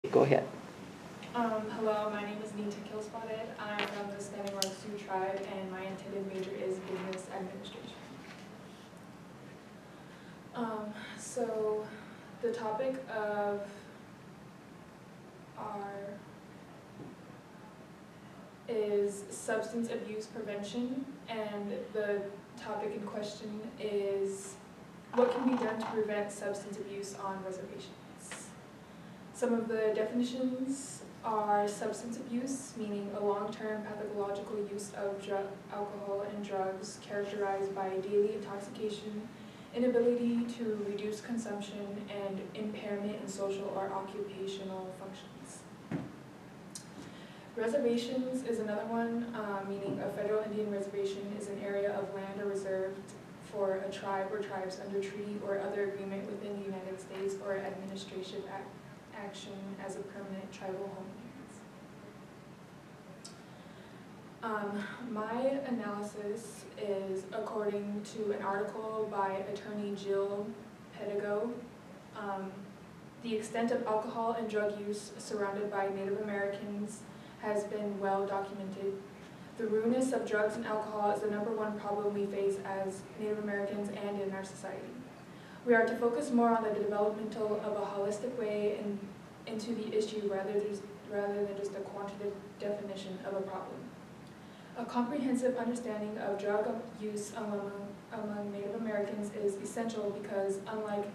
Go ahead. Hello, my name is Nita Killspotted. I'm from the Standing Rock Sioux tribe, and my intended major is business administration. So the topic of our is substance abuse prevention, and the topic in question is what can be done to prevent substance abuse on reservations. Some of the definitions are substance abuse, meaning a long-term pathological use of alcohol and drugs characterized by daily intoxication, inability to reduce consumption, and impairment in social or occupational functions. Reservations is another one, meaning a federal Indian reservation is an area of land or reserved for a tribe or tribes under treaty or other agreement within the United States or administrative action as a permanent tribal homeland. My analysis is according to an article by attorney Jill Pedigo. The extent of alcohol and drug use surrounded by Native Americans has been well documented. The ruinousness of drugs and alcohol is the #1 problem we face as Native Americans and in our society. We are to focus more on the developmental of a holistic way into the issue rather than just a quantitative definition of a problem. A comprehensive understanding of drug use among Native Americans is essential because, unlike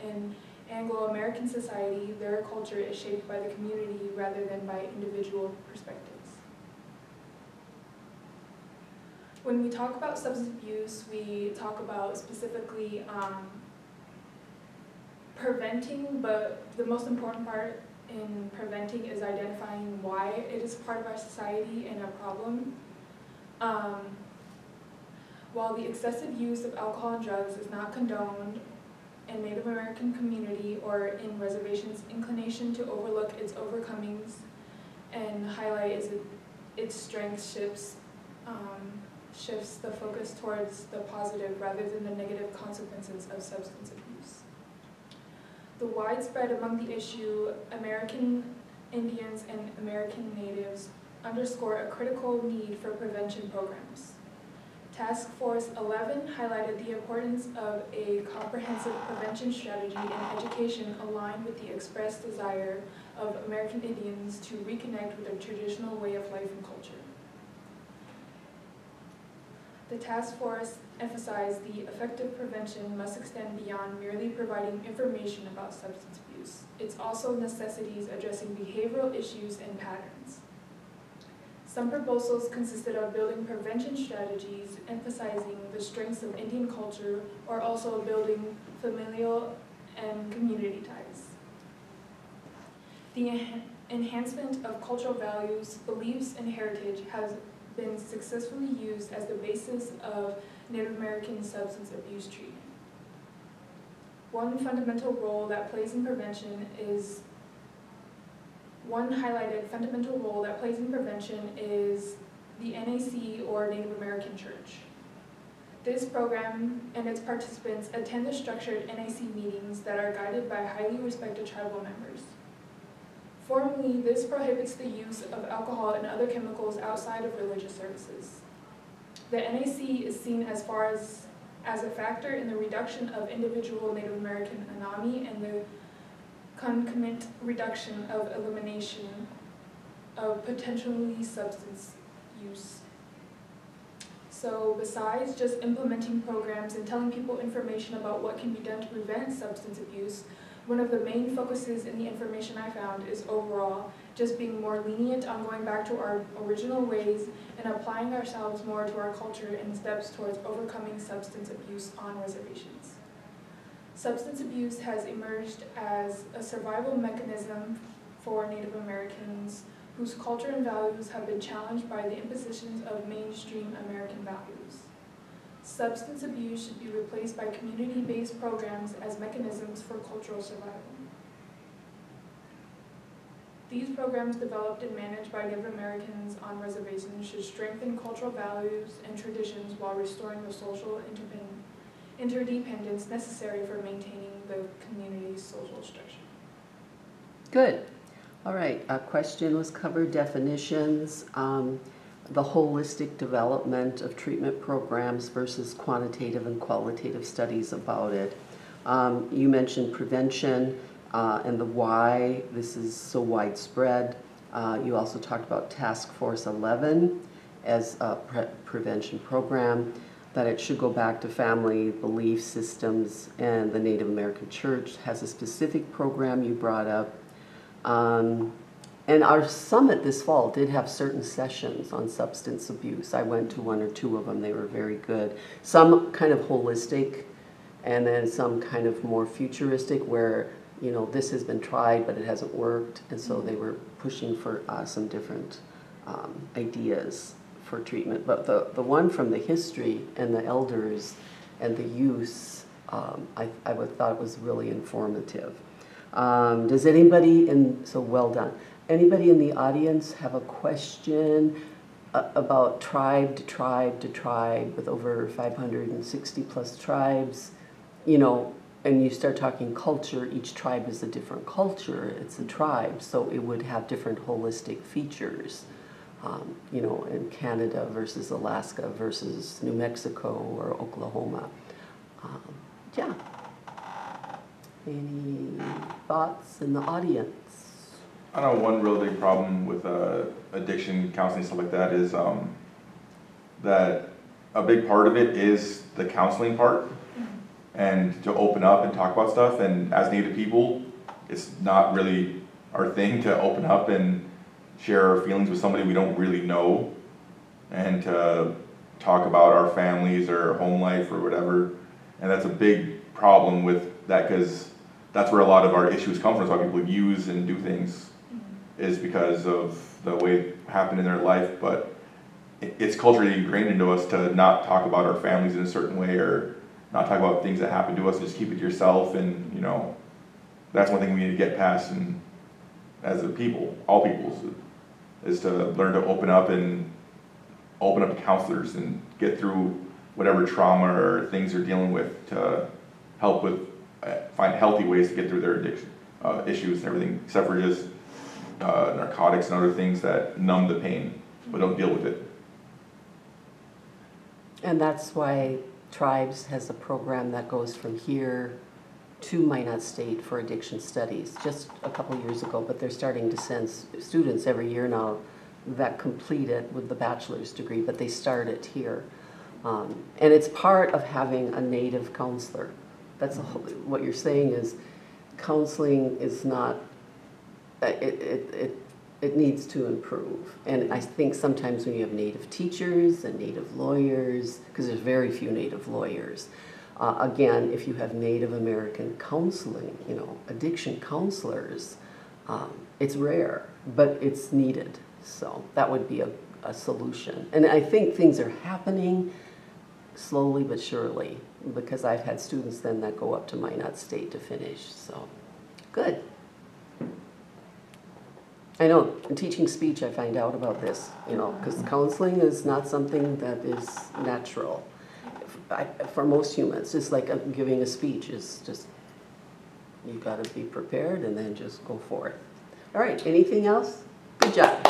in Anglo-American society, their culture is shaped by the community rather than by individual perspectives. When we talk about substance abuse, we talk about specifically preventing, but the most important part in preventing is identifying why it is part of our society and a problem. While the excessive use of alcohol and drugs is not condoned in Native American community or in reservations, inclination to overlook its overcomings and highlight its strength shifts the focus towards the positive rather than the negative consequences of substance abuse. The widespread among the issue, American Indians and American Natives underscore a critical need for prevention programs. Task Force 11 highlighted the importance of a comprehensive prevention strategy and education aligned with the expressed desire of American Indians to reconnect with their traditional way of life and culture. The task force emphasized the effective prevention must extend beyond merely providing information about substance abuse. It's also necessities addressing behavioral issues and patterns. Some proposals consisted of building prevention strategies, emphasizing the strengths of Indian culture, or also building familial and community ties. The enhancement of cultural values, beliefs, and heritage has been successfully used as the basis of Native American substance abuse treatment. One highlighted fundamental role that plays in prevention is the NAC, or Native American Church. This program and its participants attend the structured NAC meetings that are guided by highly respected tribal members. Formally, this prohibits the use of alcohol and other chemicals outside of religious services. The NAC is seen as a factor in the reduction of individual Native American anami and the concomitant reduction of elimination of potentially substance use. So besides just implementing programs and telling people information about what can be done to prevent substance abuse, one of the main focuses in the information I found is overall just being more lenient on going back to our original ways and applying ourselves more to our culture and steps towards overcoming substance abuse on reservations. Substance abuse has emerged as a survival mechanism for Native Americans whose culture and values have been challenged by the impositions of mainstream American values. Substance abuse should be replaced by community-based programs as mechanisms for cultural survival. These programs developed and managed by Native Americans on reservations should strengthen cultural values and traditions while restoring the social interdependence necessary for maintaining the community's social structure. Good. All right, a question was covered, definitions, the holistic development of treatment programs versus quantitative and qualitative studies about it. You mentioned prevention and the why this is so widespread. You also talked about Task Force 11 as a prevention program, that it should go back to family belief systems, and the Native American Church has a specific program you brought up. And our summit this fall did have certain sessions on substance abuse. I went to 1 or 2 of them. They were very good. Some kind of holistic, and then some kind of more futuristic where, you know, this has been tried but it hasn't worked, and so they were pushing for some different ideas for treatment. But the one from the history and the elders and the use, I thought it was really informative. Does anybody, so well done. Anybody in the audience have a question about tribe to tribe to tribe with over 560 plus tribes? You know, and you start talking culture, each tribe is a different culture, it's a tribe, so it would have different holistic features. You know, in Canada versus Alaska versus New Mexico or Oklahoma. Yeah. Any thoughts in the audience? I know one real big problem with addiction counseling, stuff like that, is that a big part of it is the counseling part, and to open up and talk about stuff. And as Native people, it's not really our thing to open up and share our feelings with somebody we don't really know, and to talk about our families or home life or whatever. And that's a big problem with that, because that's where a lot of our issues come from. That's why people use and do things, is because of the way it happened in their life. But it's culturally ingrained into us to not talk about our families in a certain way, or not talk about things that happen to us, just keep it to yourself. And, you know, that's one thing we need to get past, and as a people, all peoples, is to learn to open up to counselors and get through whatever trauma or things they're dealing with, to help with, find healthy ways to get through their addiction issues and everything, except for just narcotics and other things that numb the pain but don't deal with it. And that's why Tribes has a program that goes from here to Minot State for addiction studies just a couple years ago, but they're starting to send students every year now that complete it with the bachelor's degree, but they start it here. And it's part of having a Native counselor. That's what you're saying is counseling is not, it needs to improve. And I think sometimes when you have Native teachers and Native lawyers, because there's very few Native lawyers, again, if you have Native American counseling, you know, addiction counselors, it's rare, but it's needed. So that would be a solution. And I think things are happening slowly but surely, because I've had students then that go up to Minot State to finish. So good. I know, in teaching speech I find out about this, you know, because counseling is not something that is natural. For most humans, just like giving a speech is just, you got to be prepared and then just go for it. All right, anything else? Good job.